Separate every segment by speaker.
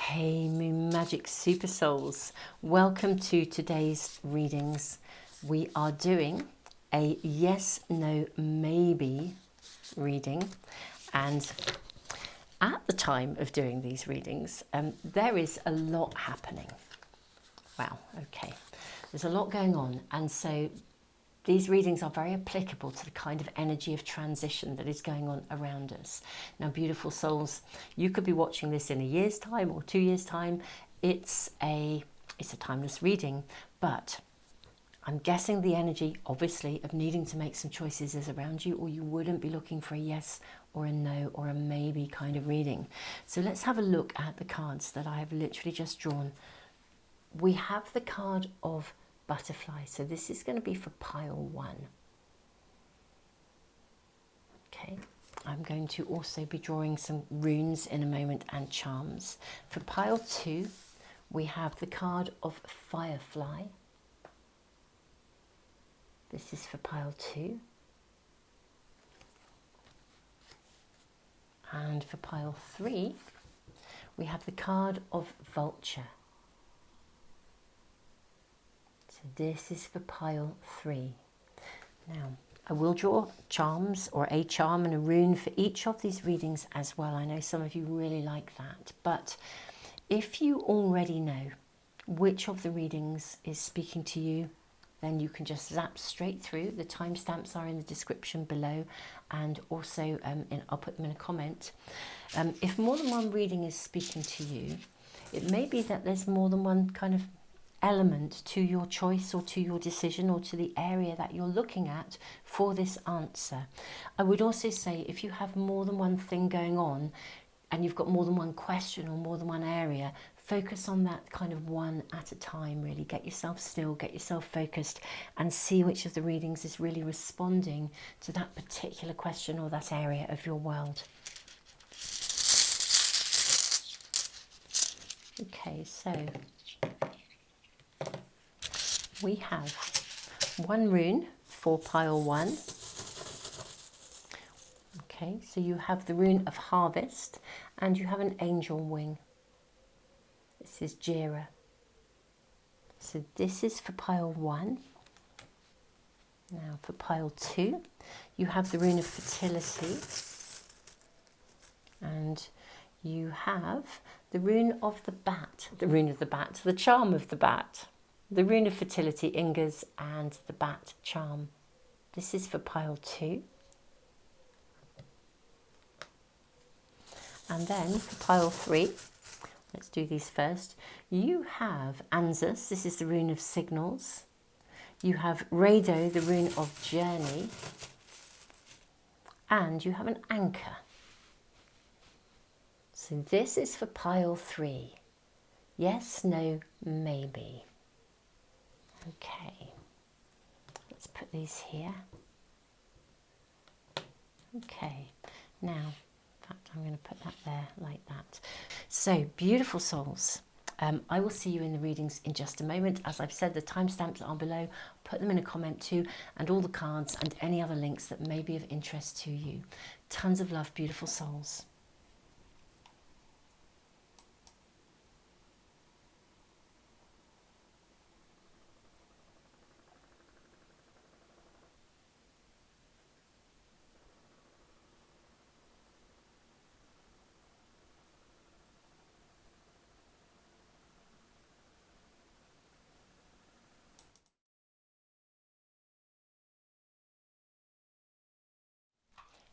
Speaker 1: Hey Moon Magic Super Souls, welcome to today's readings. We are doing a yes, no, maybe reading, and at the time of doing these readings there is a lot happening. Wow, okay, there's a lot going on, and so these readings are very applicable to the kind of energy of transition that is going on around us. Now, beautiful souls, you could be watching this in a year's time or 2 years' time. It's a timeless reading, but I'm guessing the energy, obviously, of needing to make some choices is around you, or you wouldn't be looking for a yes or a no or a maybe kind of reading. So let's have a look at the cards that I have literally just drawn. We have the card of butterfly, so this is going to be for pile 1. Okay, I'm going to also be drawing some runes in a moment and charms. For pile 2, we have the card of firefly. This is for pile 2. And for pile 3, we have the card of vulture. So this is for pile 3. Now, I will draw charms, or a charm and a rune for each of these readings as well. I know some of you really like that, but if you already know which of the readings is speaking to you, then you can just zap straight through. The timestamps are in the description below, and also I'll put them in a comment. If more than one reading is speaking to you, it may be that there's more than one kind of element to your choice or to your decision or to the area that you're looking at for this answer. I would also say, if you have more than one thing going on and you've got more than one question or more than one area, focus on that kind of one at a time. Really get yourself still, get yourself focused, and see which of the readings is really responding to that particular question or that area of your world. Okay, so we have one rune for pile 1. Okay, so you have the rune of harvest, and you have an angel wing. This is Jira. So this is for pile 1. Now for pile 2, you have the rune of fertility, and you have the rune of the bat, the charm of the bat. The rune of fertility, Ingas, and the bat charm. This is for pile 2. And then for pile 3, let's do these first. You have Anzus, this is the rune of signals. You have Rado, the rune of journey. And you have an anchor. So this is for pile 3. Yes, no, maybe. Okay, let's put these here. Okay, now, in fact, I'm going to put that there like that. So, beautiful souls, I will see you in the readings in just a moment. As I've said, the timestamps are below. Put them in a comment too, and all the cards and any other links that may be of interest to you. Tons of love, beautiful souls.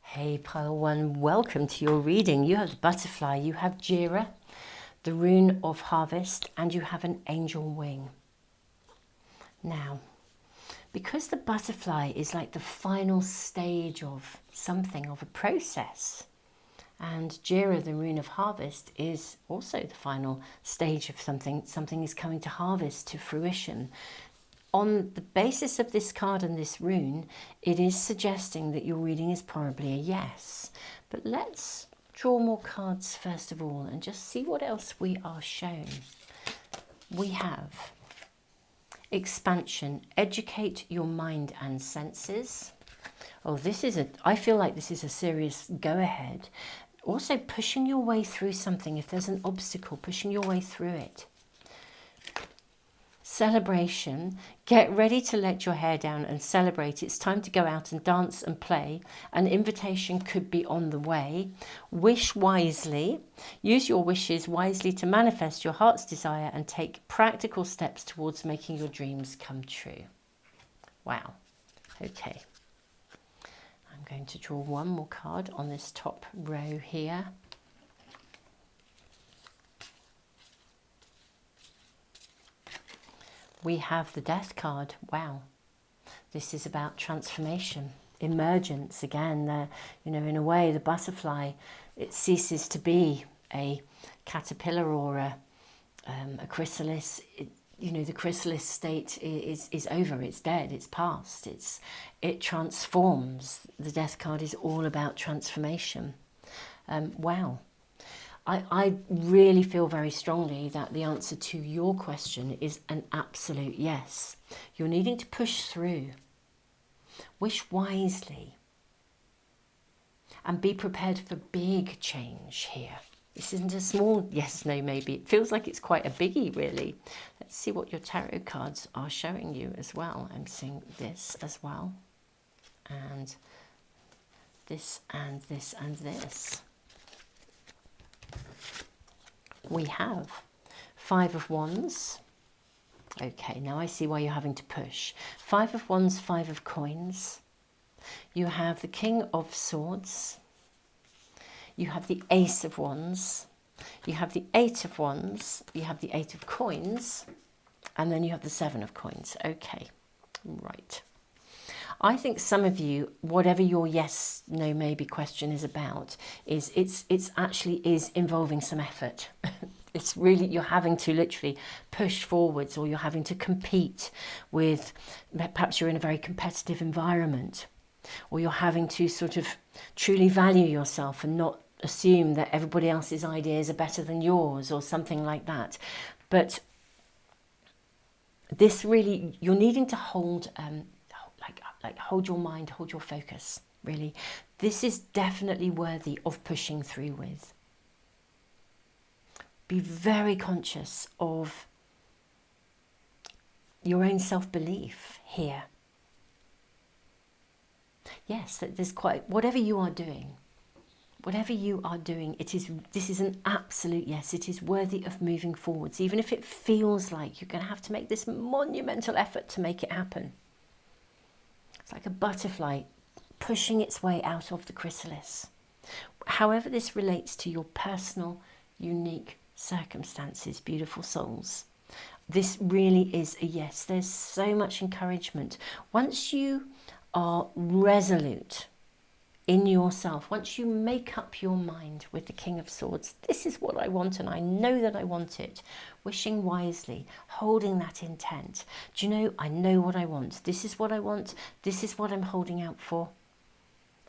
Speaker 1: Hey pile 1, welcome to your reading. You have the butterfly, you have Jira, the rune of harvest, and you have an angel wing. Now, because the butterfly is like the final stage of something, of a process, and Jira, the rune of harvest, is also the final stage of something. Something is coming to harvest, to fruition. On the basis of this card and this rune, it is suggesting that your reading is probably a yes. But let's draw more cards first of all and just see what else we are shown. We have expansion, educate your mind and senses. Oh, I feel like this is a serious go-ahead. Also pushing your way through something. If there's an obstacle, pushing your way through it. Celebration. Get ready to let your hair down and celebrate. It's time to go out and dance and play. An invitation could be on the way. Wish wisely. Use your wishes wisely to manifest your heart's desire and take practical steps towards making your dreams come true. Wow. Okay. I'm going to draw one more card on this top row here. We have the Death card. Wow. This is about transformation, emergence. Again, in a way, the butterfly, it ceases to be a caterpillar or a chrysalis. The chrysalis state is over. It's dead. It's past. It transforms. The Death card is all about transformation. Wow. I really feel very strongly that the answer to your question is an absolute yes. You're needing to push through. Wish wisely. And be prepared for big change here. This isn't a small yes, no, maybe. It feels like it's quite a biggie, really. Let's see what your tarot cards are showing you as well. I'm seeing this as well. And this and this and this. We have 5 of Wands. Okay, now I see why you're having to push. 5 of Wands, 5 of Coins. You have the King of Swords. You have the Ace of Wands. You have the 8 of Wands. You have the 8 of Coins. And then you have the 7 of Coins. Okay, right. I think some of you, whatever your yes, no, maybe question is about, it's actually involving some effort. It's really, you're having to literally push forwards, or you're having to compete with, perhaps you're in a very competitive environment, or you're having to sort of truly value yourself and not assume that everybody else's ideas are better than yours or something like that. But this really, you're needing to hold hold your mind, hold your focus, really. This is definitely worthy of pushing through with. Be very conscious of your own self-belief here. Yes, that there's quite, whatever you are doing, this is an absolute yes. It is worthy of moving forwards, even if it feels like you're going to have to make this monumental effort to make it happen. It's like a butterfly pushing its way out of the chrysalis. However this relates to your personal, unique circumstances, beautiful souls, this really is a yes. There's so much encouragement. Once you are resolute in yourself, once you make up your mind with the King of Swords, this is what I want and I know that I want it, wishing wisely, holding that intent. Do you know, I know what I want. This is what I want. This is what I'm holding out for.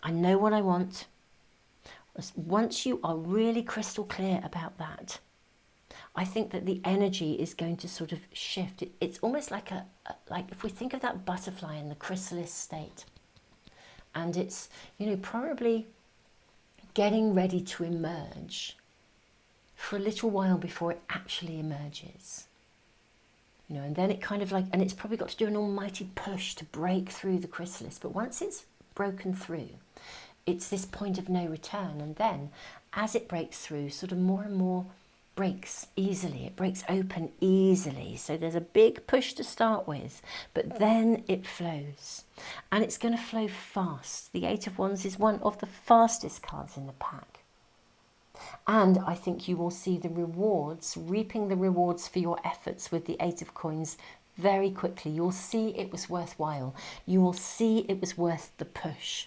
Speaker 1: I know what I want. Once you are really crystal clear about that, I think that the energy is going to sort of shift. It's almost like like if we think of that butterfly in the chrysalis state, and it's, probably getting ready to emerge for a little while before it actually emerges. And then it kind of and it's probably got to do an almighty push to break through the chrysalis. But once it's broken through, it's this point of no return. And then as it breaks through, sort of more and more breaks easily. It breaks open easily. So there's a big push to start with, but then it flows. And it's going to flow fast. The 8 of Wands is one of the fastest cards in the pack. And I think you will see the rewards, reaping the rewards for your efforts with the 8 of Coins very quickly. You'll see it was worthwhile. You will see it was worth the push.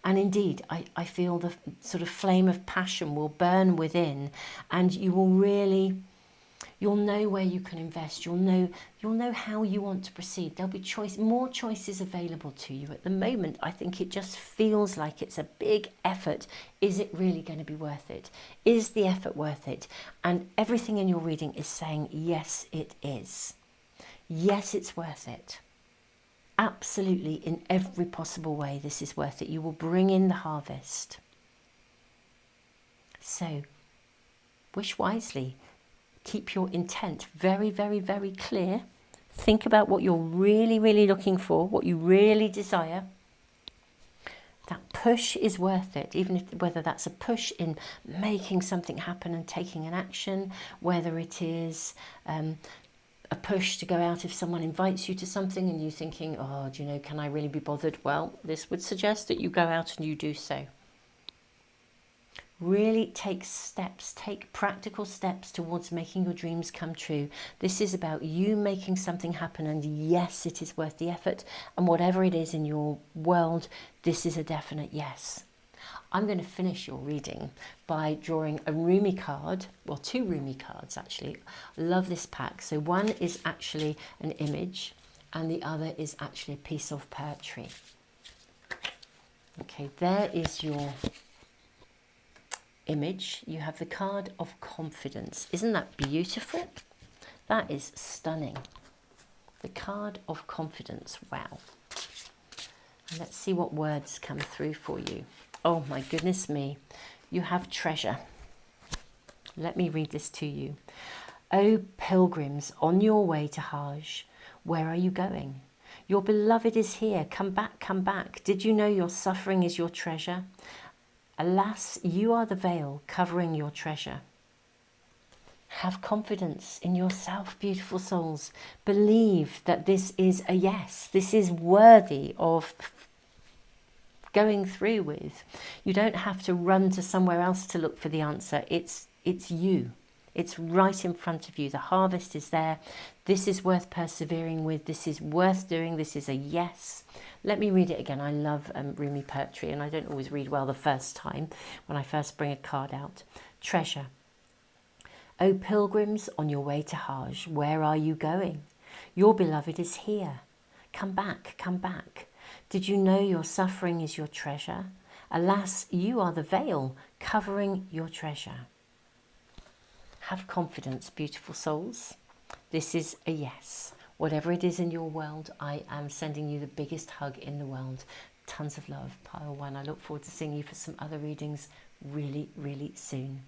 Speaker 1: And indeed, I feel the sort of flame of passion will burn within, and you will really, you'll know where you can invest. You'll know how you want to proceed. There'll be more choices available to you. At the moment, I think it just feels like it's a big effort. Is it really going to be worth it? Is the effort worth it? And everything in your reading is saying, yes, it is. Yes, it's worth it. Absolutely, in every possible way, this is worth it. You will bring in the harvest. So wish wisely. Keep your intent very, very, very clear. Think about what you're really, really looking for, what you really desire. That push is worth it, even if whether that's a push in making something happen and taking an action, whether it is a push to go out if someone invites you to something and you're thinking, oh, do you know, can I really be bothered? Well, this would suggest that you go out and you do so. Really take steps, take practical steps towards making your dreams come true. This is about you making something happen, and yes, it is worth the effort. And whatever it is in your world, this is a definite yes. I'm going to finish your reading by drawing a Rumi card, well, 2 Rumi cards actually. I love this pack. So one is actually an image and the other is actually a piece of poetry. Okay, there is your image. You have the card of confidence. Isn't that beautiful? That is stunning. The card of confidence. Wow. And let's see what words come through for you. Oh my goodness me. You have treasure. Let me read this to you. O pilgrims on your way to Hajj, where are you going? Your beloved is here. Come back, come back. Did you know your suffering is your treasure? Alas, you are the veil covering your treasure. Have confidence in yourself, beautiful souls. Believe that this is a yes. This is worthy of going through with. You don't have to run to somewhere else to look for the answer. It's you. It's right in front of you. The harvest is there. This is worth persevering with. This is worth doing. This is a yes. Let me read it again. I love Rumi poetry, and I don't always read well the first time when I first bring a card out. Treasure. O pilgrims on your way to Hajj, where are you going? Your beloved is here. Come back, come back. Did you know your suffering is your treasure? Alas, you are the veil covering your treasure. Have confidence, beautiful souls. This is a yes. Whatever it is in your world, I am sending you the biggest hug in the world. Tons of love, pile 1. I look forward to seeing you for some other readings really, really soon.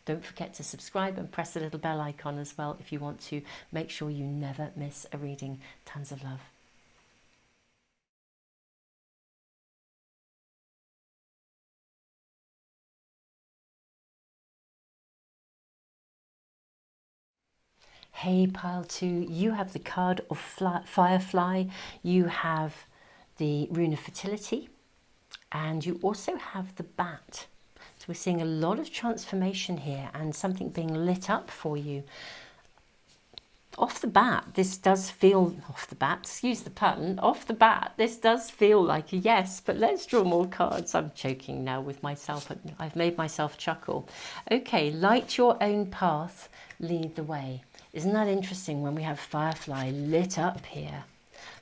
Speaker 1: Don't forget to subscribe and press the little bell icon as well if you want to make sure you never miss a reading. Tons of love. Hey, pile 2, you have the card of Firefly, you have the rune of fertility, and you also have the bat. So we're seeing a lot of transformation here and something being lit up for you. Off the bat, this does feel, excuse the pun, off the bat, this does feel like a yes, but let's draw more cards. I'm choking now with myself. I've made myself chuckle. Okay, light your own path, lead the way. Isn't that interesting when we have Firefly lit up here?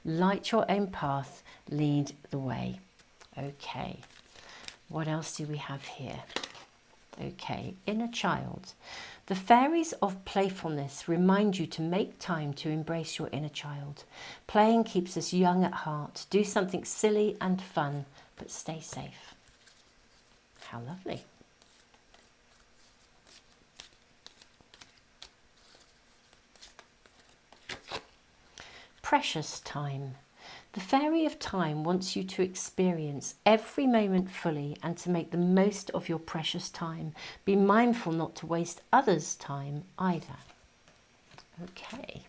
Speaker 1: Light your own path, lead the way. Okay, what else do we have here? Okay, inner child. The fairies of playfulness remind you to make time to embrace your inner child. Playing keeps us young at heart. Do something silly and fun, but stay safe. How lovely. Precious time. The fairy of time wants you to experience every moment fully and to make the most of your precious time. Be mindful not to waste others' time either. Okay.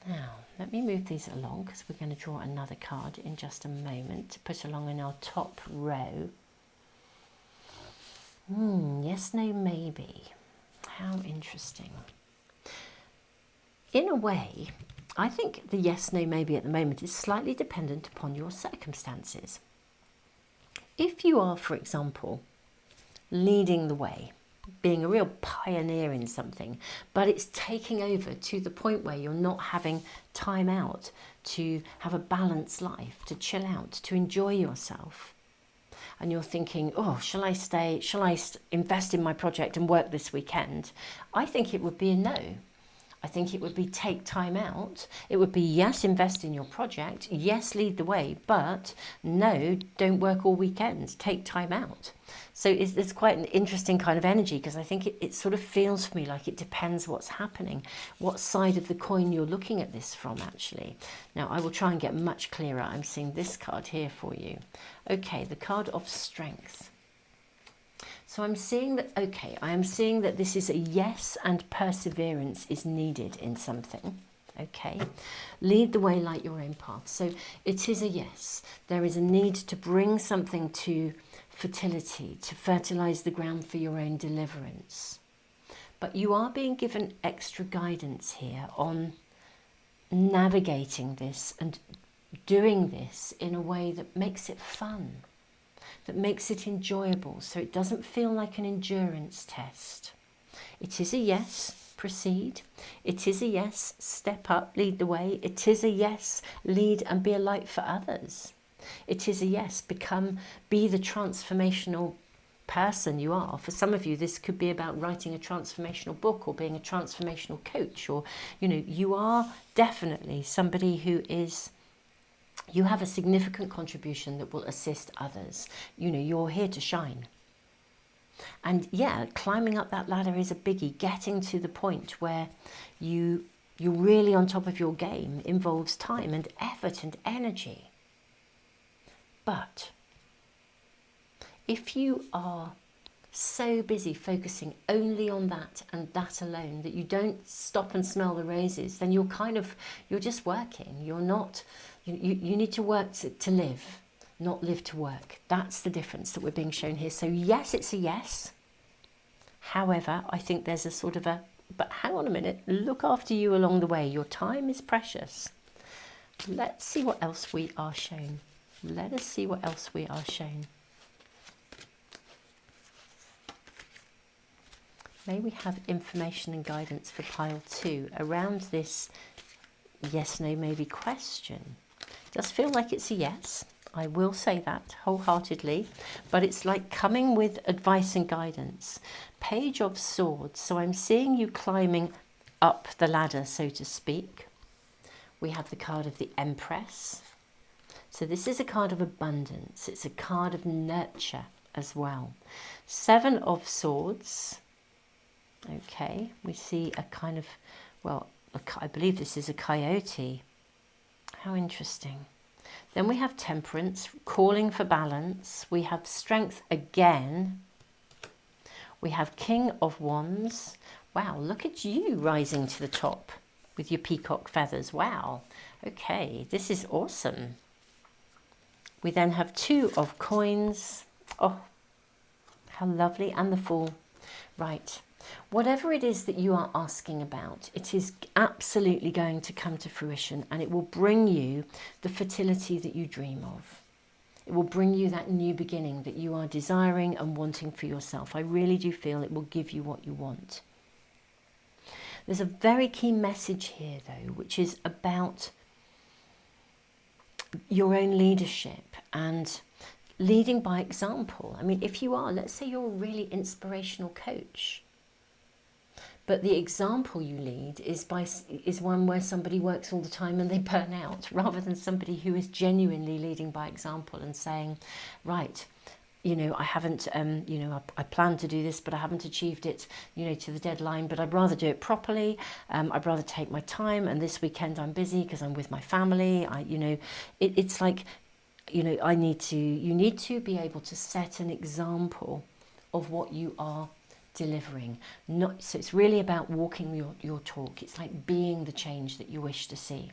Speaker 1: Now, let me move these along because we're going to draw another card in just a moment to put along in our top row. Yes, no, maybe. How interesting. In a way, I think the yes, no, maybe at the moment is slightly dependent upon your circumstances. If you are, for example, leading the way, being a real pioneer in something, but it's taking over to the point where you're not having time out to have a balanced life, to chill out, to enjoy yourself, and you're thinking, oh, shall I invest in my project and work this weekend? I think it would be a no. I think it would be take time out. It would be, yes, invest in your project. Yes, lead the way. But no, don't work all weekends. Take time out. So it's quite an interesting kind of energy, because I think it sort of feels for me like it depends what's happening, what side of the coin you're looking at this from, actually. Now, I will try and get much clearer. I'm seeing this card here for you. Okay, the card of Strength. So I'm seeing that, okay, I am seeing that this is a yes, and perseverance is needed in something. Okay, lead the way, light your own path. So it is a yes. There is a need to bring something to fertility, to fertilize the ground for your own deliverance. But you are being given extra guidance here on navigating this and doing this in a way that makes it fun, that makes it enjoyable, so it doesn't feel like an endurance test. It is a yes, proceed. It is a yes, step up, lead the way. It is a yes, lead and be a light for others. It is a yes, be the transformational person you are. For some of you, this could be about writing a transformational book or being a transformational coach, or, you know, you are definitely somebody who is, you have a significant contribution that will assist others. You know, you're here to shine. And yeah, climbing up that ladder is a biggie. Getting to the point where you're really on top of your game involves time and effort and energy. But if you are so busy focusing only on that and that alone that you don't stop and smell the roses, then you're just working. You're not, you need to work to live, not live to work. That's the difference that we're being shown here. So yes, it's a yes. However, I think there's a sort of but hang on a minute, look after you along the way. Your time is precious. Let's see what else we are shown. Let us see what else we are shown. May we have information and guidance for pile 2 around this yes, no, maybe question. It does feel like it's a yes. I will say that wholeheartedly, but it's like coming with advice and guidance. Page of Swords. So I'm seeing you climbing up the ladder, so to speak. We have the card of the Empress. So this is a card of abundance. It's a card of nurture as well. 7 of Swords. Okay, we see a kind of, well, I believe this is a coyote. How interesting. Then we have Temperance, calling for balance. We have Strength again. We have King of Wands. Wow, look at you rising to the top with your peacock feathers. Wow. Okay, this is awesome. We then have 2 of Coins. Oh, how lovely. And the Fool. Right. Whatever it is that you are asking about, it is absolutely going to come to fruition, and it will bring you the fertility that you dream of. It will bring you that new beginning that you are desiring and wanting for yourself. I really do feel it will give you what you want. There's a very key message here, though, which is about your own leadership and leading by example. I mean, if you are, let's say you're a really inspirational coach, but the example you lead is one where somebody works all the time and they burn out, rather than somebody who is genuinely leading by example and saying, right, you know, I haven't, you know, I planned to do this, but I haven't achieved it, you know, to the deadline, but I'd rather do it properly. I'd rather take my time, and this weekend I'm busy because I'm with my family. You know, it's like, you know, you need to be able to set an example of what you are delivering. So it's really about walking your talk. It's like being the change that you wish to see.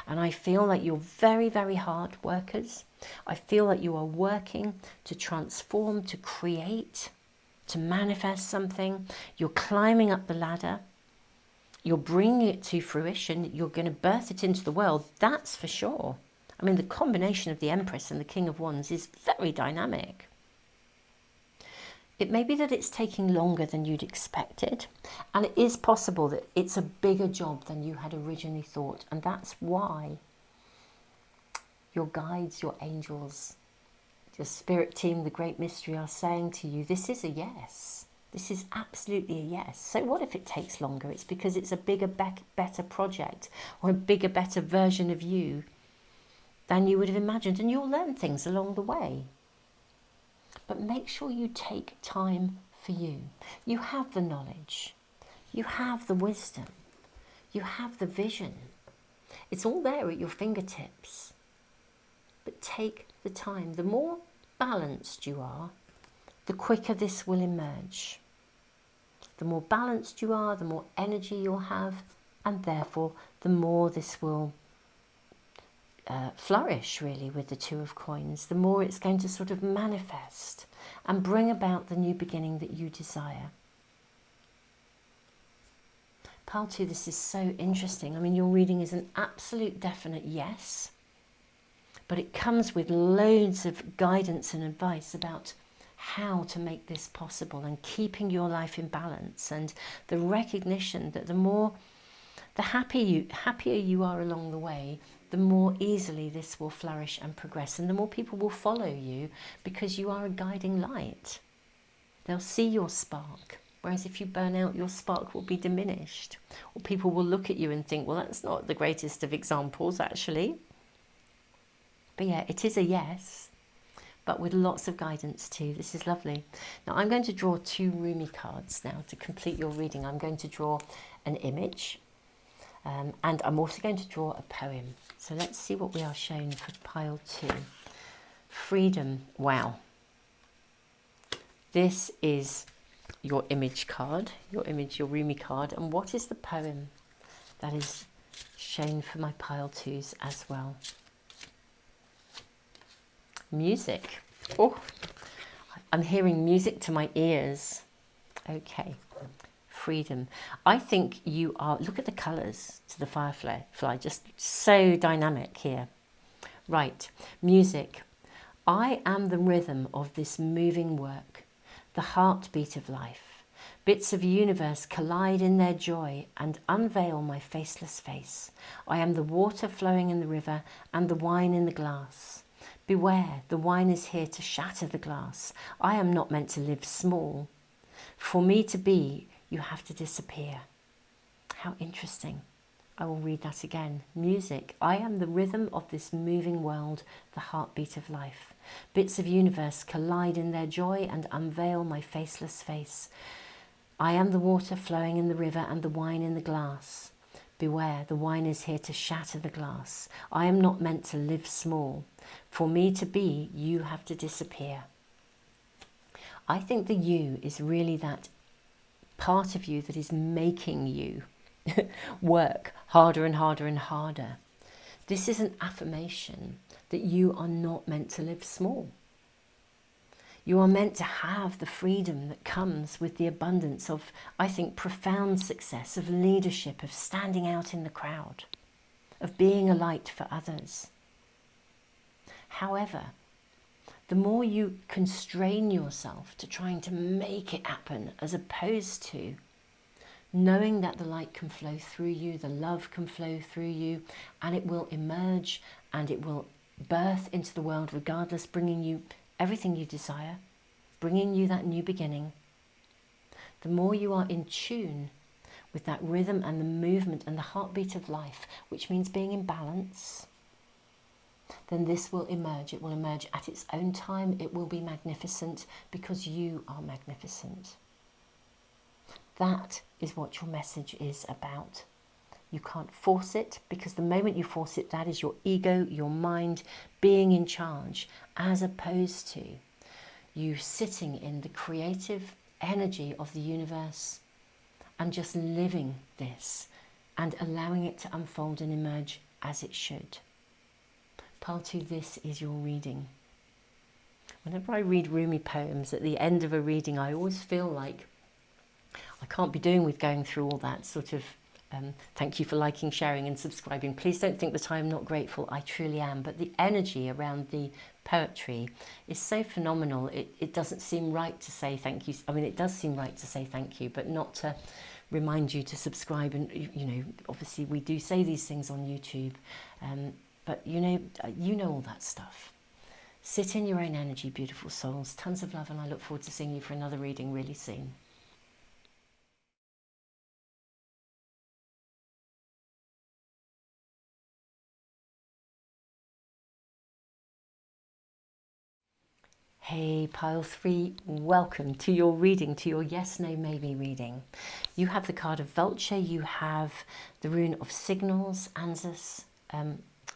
Speaker 1: And I feel like you're very, very hard workers. I feel like you are working to transform, to create, to manifest something. You're climbing up the ladder. You're bringing it to fruition. You're going to birth it into the world. That's for sure. I mean, the combination of the Empress and the King of Wands is very dynamic. It may be that it's taking longer than you'd expected, and it is possible that it's a bigger job than you had originally thought, and that's why your guides, your angels, your spirit team, the great mystery are saying to you, this is a yes. This is absolutely a yes. So what if it takes longer? It's because it's a bigger, better project, or a bigger, better version of you than you would have imagined, and you'll learn things along the way. But make sure you take time for you. You have the knowledge, you have the wisdom, you have the vision. It's all there at your fingertips. But take the time. The more balanced you are, the quicker this will emerge. The more balanced you are, the more energy you'll have, and therefore the more this will flourish, really, with the Two of Coins. The more it's going to sort of manifest and bring about the new beginning that you desire. Pile 2, this is so interesting. I mean, your reading is an absolute definite yes, but it comes with loads of guidance and advice about how to make this possible and keeping your life in balance, and the recognition that the happier you are along the way, the more easily this will flourish and progress, and the more people will follow you because you are a guiding light. They'll see your spark, whereas if you burn out, your spark will be diminished, or people will look at you and think, well, that's not the greatest of examples, actually. But yeah, it is a yes, but with lots of guidance too. This is lovely. Now I'm going to draw 2 Rumi cards now to complete your reading. I'm going to draw an image, and I'm also going to draw a poem. So let's see what we are shown for pile 2. Freedom. Wow. This is your image card, your Rumi card. And what is the poem that is shown for my pile 2s as well? Music. Oh, I'm hearing music to my ears. Okay. Freedom. I think you are, look at the colours to the firefly, just so dynamic here. Right, music. I am the rhythm of this moving work, the heartbeat of life. Bits of universe collide in their joy and unveil my faceless face. I am the water flowing in the river and the wine in the glass. Beware, the wine is here to shatter the glass. I am not meant to live small. For me to be, you have to disappear. How interesting. I will read that again. Music. I am the rhythm of this moving world, the heartbeat of life. Bits of universe collide in their joy and unveil my faceless face. I am the water flowing in the river and the wine in the glass. Beware, the wine is here to shatter the glass. I am not meant to live small. For me to be, you have to disappear. I think the you is really that part of you that is making you work harder and harder and harder. This is an affirmation that you are not meant to live small. You are meant to have the freedom that comes with the abundance of, I think, profound success, of leadership, of standing out in the crowd, of being a light for others. However, the more you constrain yourself to trying to make it happen, as opposed to knowing that the light can flow through you, the love can flow through you, and it will emerge and it will birth into the world regardless, bringing you everything you desire, bringing you that new beginning. The more you are in tune with that rhythm and the movement and the heartbeat of life, which means being in balance, then this will emerge. It will emerge at its own time. It will be magnificent because you are magnificent. That is what your message is about. You can't force it, because the moment you force it, that is your ego, your mind being in charge, as opposed to you sitting in the creative energy of the universe and just living this and allowing it to unfold and emerge as it should. Pile 2, this is your reading. Whenever I read Rumi poems at the end of a reading, I always feel like I can't be doing with going through all that sort of thank you for liking, sharing and subscribing. Please don't think that I'm not grateful. I truly am. But the energy around the poetry is so phenomenal. It doesn't seem right to say thank you. I mean, it does seem right to say thank you, but not to remind you to subscribe. And, you know, obviously we do say these things on YouTube, but you know all that stuff. Sit in your own energy, beautiful souls. Tons of love, and I look forward to seeing you for another reading really soon. Hey, pile 3, welcome to your reading, to your yes, no, maybe reading. You have the card of Vulture, you have the rune of Signals, Anzus,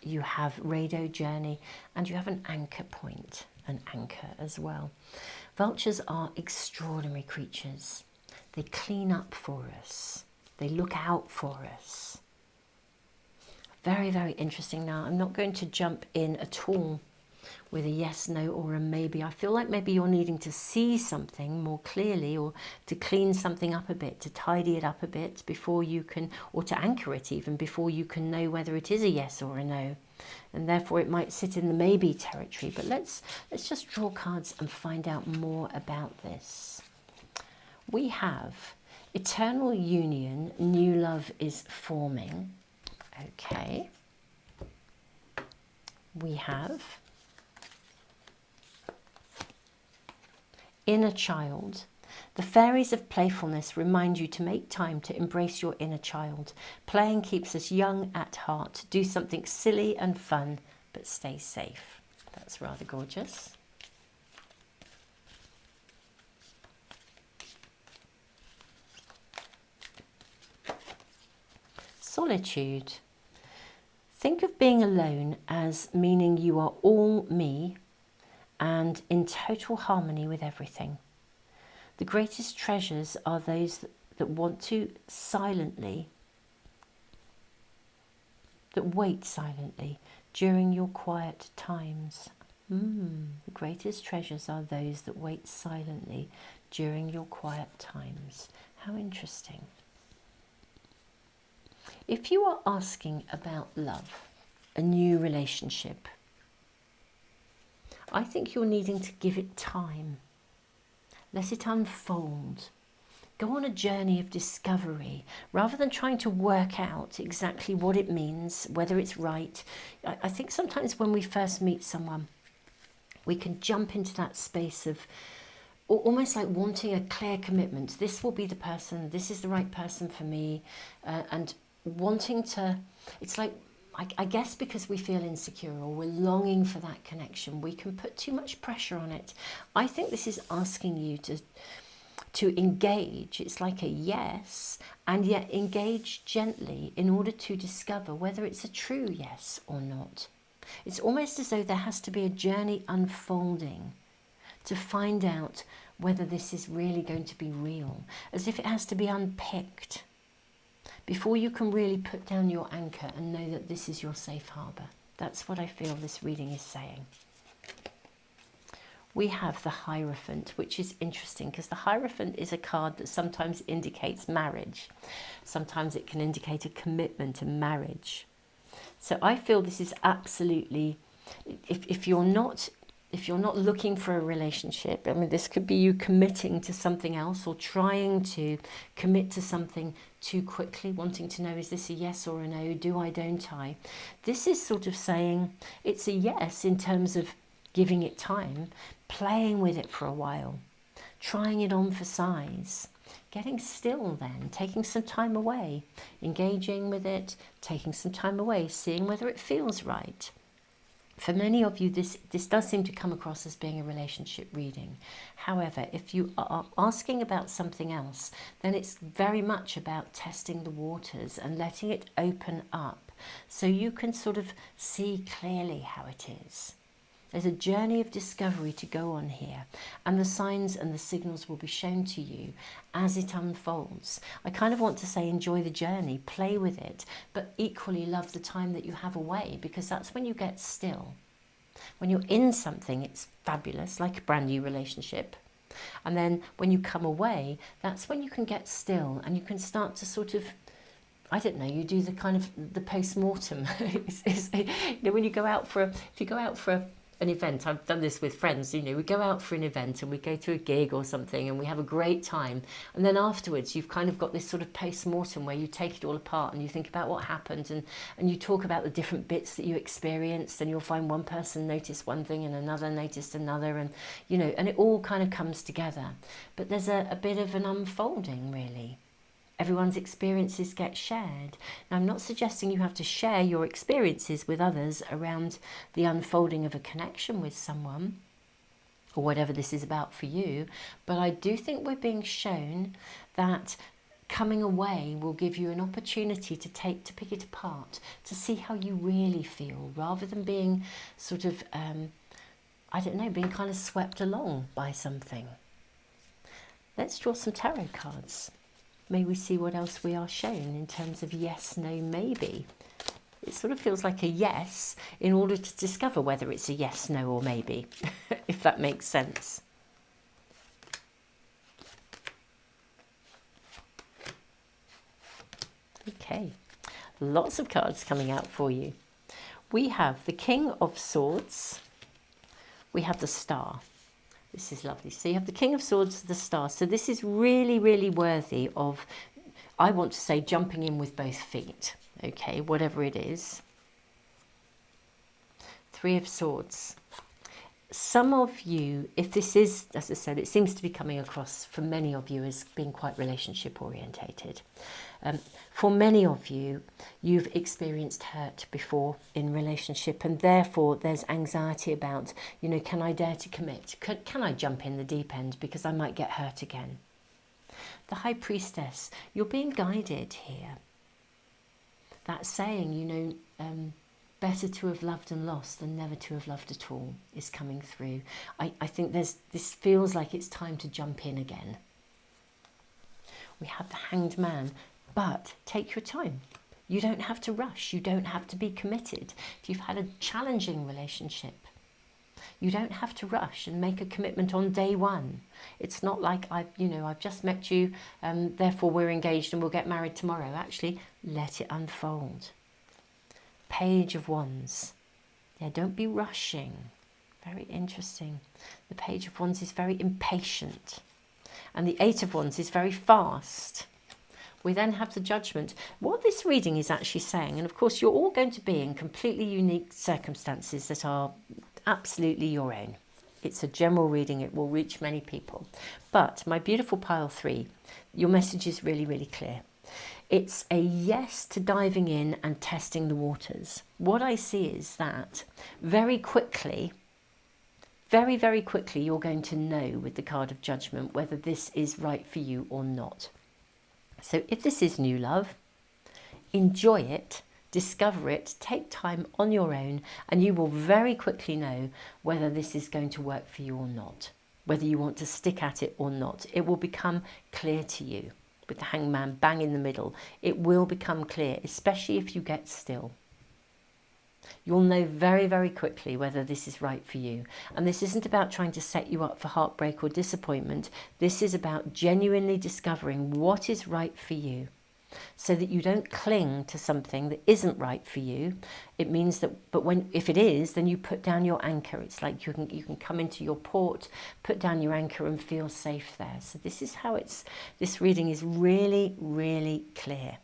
Speaker 1: you have Rado Journey, and you have an anchor point, an anchor as well. Vultures are extraordinary creatures. They clean up for us. They look out for us. Very, very interesting. Now, I'm not going to jump in at all with a yes, no, or a maybe. I feel like maybe you're needing to see something more clearly, or to clean something up a bit, to tidy it up a bit before you can, or to anchor it even before you can know whether it is a yes or a no. And therefore it might sit in the maybe territory. But let's just draw cards and find out more about this. We have eternal union, new love is forming. Okay. We have inner child. The fairies of playfulness remind you to make time to embrace your inner child. Playing keeps us young at heart. Do something silly and fun, but stay safe. That's rather gorgeous. Solitude. Think of being alone as meaning you are all me and in total harmony with everything. The greatest treasures are those that want to silently, that wait silently during your quiet times. The greatest treasures are those that wait silently during your quiet times. How interesting. If you are asking about love, a new relationship, I think you're needing to give it time. Let it unfold. Go on a journey of discovery rather than trying to work out exactly what it means, whether it's right. I think sometimes when we first meet someone, we can jump into that space of almost like wanting a clear commitment. This will be the person, this is the right person for me, and wanting to, it's like, I guess because we feel insecure or we're longing for that connection, we can put too much pressure on it. I think this is asking you to engage. It's like a yes, and yet engage gently in order to discover whether it's a true yes or not. It's almost as though there has to be a journey unfolding to find out whether this is really going to be real, as if it has to be unpicked before you can really put down your anchor and know that this is your safe harbour. That's what I feel this reading is saying. We have the Hierophant, which is interesting because the Hierophant is a card that sometimes indicates marriage. Sometimes it can indicate a commitment, a marriage. So I feel this is absolutely, if you're not looking for a relationship, I mean, this could be you committing to something else or trying to commit to something too quickly, wanting to know, is this a yes or a no? Do I, don't I? This is sort of saying it's a yes in terms of giving it time, playing with it for a while, trying it on for size, getting still then, taking some time away, engaging with it, taking some time away, seeing whether it feels right. For many of you, this does seem to come across as being a relationship reading. However, if you are asking about something else, then it's very much about testing the waters and letting it open up so you can sort of see clearly how it is. There's a journey of discovery to go on here, and the signs and the signals will be shown to you as it unfolds. I kind of want to say enjoy the journey, play with it, but equally love the time that you have away, because that's when you get still. When you're in something, it's fabulous, like a brand new relationship. And then when you come away, that's when you can get still and you can start to sort of, I don't know, you do the kind of the post-mortem. When you go out for an event, I've done this with friends, we go out for an event and we go to a gig or something and we have a great time, and then afterwards you've kind of got this sort of post-mortem where you take it all apart and you think about what happened, and you talk about the different bits that you experienced, and you'll find one person noticed one thing and another noticed another, and and it all kind of comes together. But there's a bit of an unfolding, really. Everyone's experiences get shared. Now, I'm not suggesting you have to share your experiences with others around the unfolding of a connection with someone, or whatever this is about for you. But I do think we're being shown that coming away will give you an opportunity to pick it apart, to see how you really feel, rather than being sort of, I don't know, being kind of swept along by something. Let's draw some tarot cards. May we see what else we are shown in terms of yes, no, maybe. It sort of feels like a yes in order to discover whether it's a yes, no, or maybe, if that makes sense. Okay, lots of cards coming out for you. We have the King of Swords. We have the Star. This is lovely. So you have the King of Swords, the Star. So this is really, really worthy of, I want to say, jumping in with both feet. Okay, whatever it is. Three of Swords. Some of you, if this is, as I said, it seems to be coming across for many of you as being quite relationship orientated. For many of you, you've experienced hurt before in relationship, and therefore there's anxiety about, you know, can I dare to commit? Can I jump in the deep end because I might get hurt again? The High Priestess, you're being guided here. That saying, you know, better to have loved and lost than never to have loved at all is coming through. I think this feels like it's time to jump in again. We have the Hanged Man, but take your time. You don't have to rush. You don't have to be committed. If you've had a challenging relationship, you don't have to rush and make a commitment on day one. It's not like I've just met you, therefore we're engaged and we'll get married tomorrow. Actually, let it unfold. Page of Wands. Yeah, don't be rushing. Very interesting. The Page of Wands is very impatient. And the Eight of Wands is very fast. We then have the Judgment. What this reading is actually saying, and of course you're all going to be in completely unique circumstances that are absolutely your own. It's a general reading. It will reach many people. But my beautiful pile 3, your message is really, really clear. It's a yes to diving in and testing the waters. What I see is that very quickly, very, very quickly, you're going to know with the card of Judgment whether this is right for you or not. So if this is new love, enjoy it, discover it, take time on your own, and you will very quickly know whether this is going to work for you or not, whether you want to stick at it or not. It will become clear to you. With the Hanged Man bang in the middle, it will become clear, especially if you get still. You'll know very, very quickly whether this is right for you. And this isn't about trying to set you up for heartbreak or disappointment. This is about genuinely discovering what is right for you, so that you don't cling to something that isn't right for you. It means that, but if it is, then you put down your anchor. It's like you can come into your port, put down your anchor and feel safe there. So this is how this reading is really, really clear.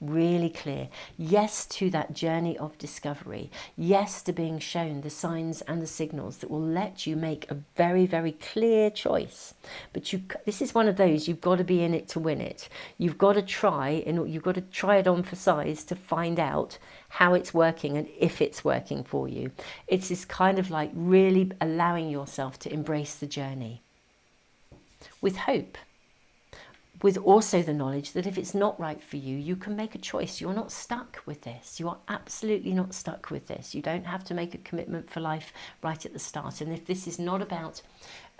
Speaker 1: Really clear. Yes to that journey of discovery. Yes to being shown the signs and the signals that will let you make a very, very clear choice. But this is one of those, you've got to be in it to win it. You've got to try, and you've got to try it on for size to find out how it's working and if it's working for you. It's this kind of like really allowing yourself to embrace the journey with hope. With also the knowledge that if it's not right for you, you can make a choice. You're not stuck with this. You are absolutely not stuck with this. You don't have to make a commitment for life right at the start. And if this is not about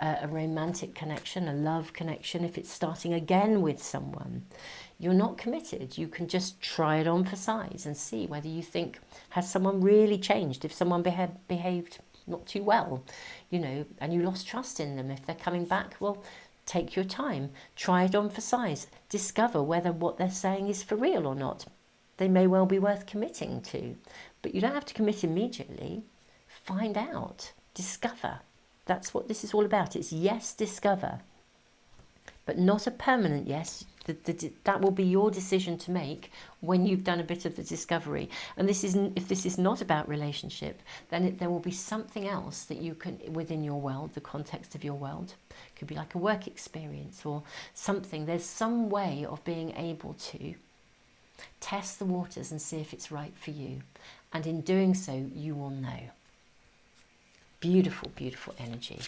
Speaker 1: a romantic connection, a love connection, if it's starting again with someone, you're not committed. You can just try it on for size and see whether you think, has someone really changed? If someone behaved not too well, and you lost trust in them, if they're coming back, well, take your time, try it on for size, discover whether what they're saying is for real or not. They may well be worth committing to, but you don't have to commit immediately. Find out, discover. That's what this is all about. It's yes, discover, but not a permanent yes. That will be your decision to make when you've done a bit of the discovery. And if this is not about relationship, then there will be something else that you can, within your world, the context of your world, could be like a work experience or something. There's some way of being able to test the waters and see if it's right for you. And in doing so, you will know. Beautiful, beautiful energy.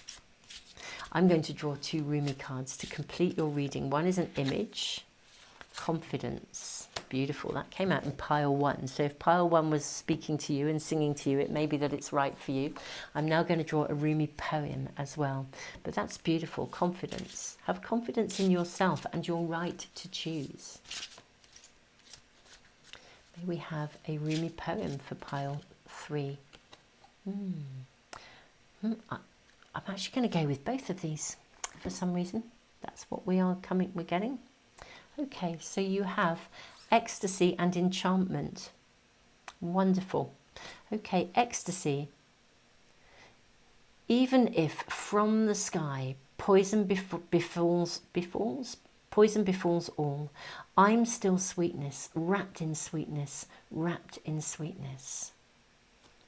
Speaker 1: I'm going to draw 2 Rumi cards to complete your reading. One is an image, confidence. Beautiful. That came out in pile 1. So if pile 1 was speaking to you and singing to you, it may be that it's right for you. I'm now going to draw a Rumi poem as well. But that's beautiful. Confidence. Have confidence in yourself and your right to choose. May we have a Rumi poem for pile 3. I'm actually going to go with both of these for some reason. That's what we're getting. Okay, so you have ecstasy and enchantment. Wonderful. Okay, ecstasy. Even if from the sky poison befalls all, I'm still sweetness, wrapped in sweetness, wrapped in sweetness.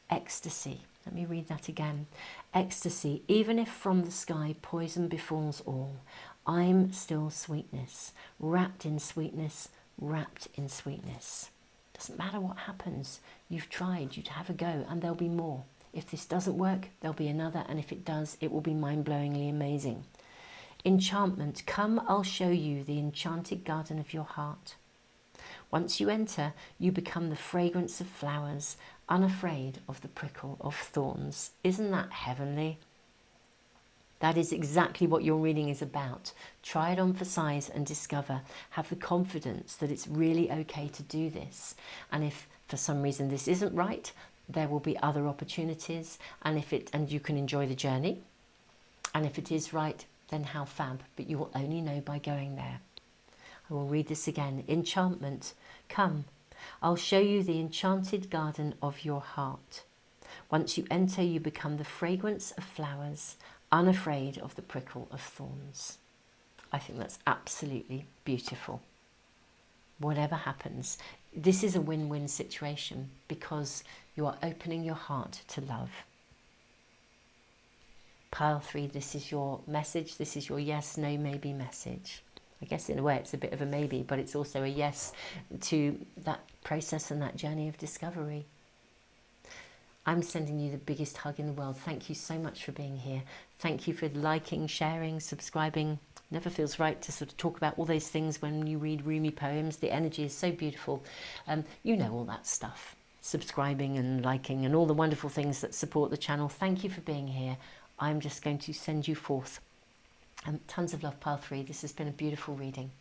Speaker 1: Ecstasy. Let me read that again. Ecstasy. Even if from the sky poison befalls all, I'm still sweetness, wrapped in sweetness, wrapped in sweetness. Doesn't matter what happens. You've tried. You'd have a go, and there'll be more. If this doesn't work, there'll be another, and if it does, it will be mind-blowingly amazing. Enchantment. Come, I'll show you the enchanted garden of your heart. Once you enter, you become the fragrance of flowers, unafraid of the prickle of thorns. Isn't that heavenly? That is exactly what your reading is about. Try it on for size and discover. Have the confidence that it's really okay to do this. And if for some reason this isn't right, there will be other opportunities. And you can enjoy the journey. And if it is right, then how fab. But you will only know by going there. I will read this again. Enchantment. Come, I'll show you the enchanted garden of your heart. Once you enter, you become the fragrance of flowers, unafraid of the prickle of thorns. I think that's absolutely beautiful. Whatever happens, this is a win-win situation because you are opening your heart to love. Pile 3, this is your message. This is your yes, no, maybe message. I guess in a way it's a bit of a maybe, but it's also a yes to that process and that journey of discovery. I'm sending you the biggest hug in the world. Thank you so much for being here. Thank you for liking, sharing, subscribing. Never feels right to sort of talk about all those things when you read Rumi poems. The energy is so beautiful. You know all that stuff. Subscribing and liking and all the wonderful things that support the channel. Thank you for being here. I'm just going to send you forth. Tons of love, pile 3. This has been a beautiful reading.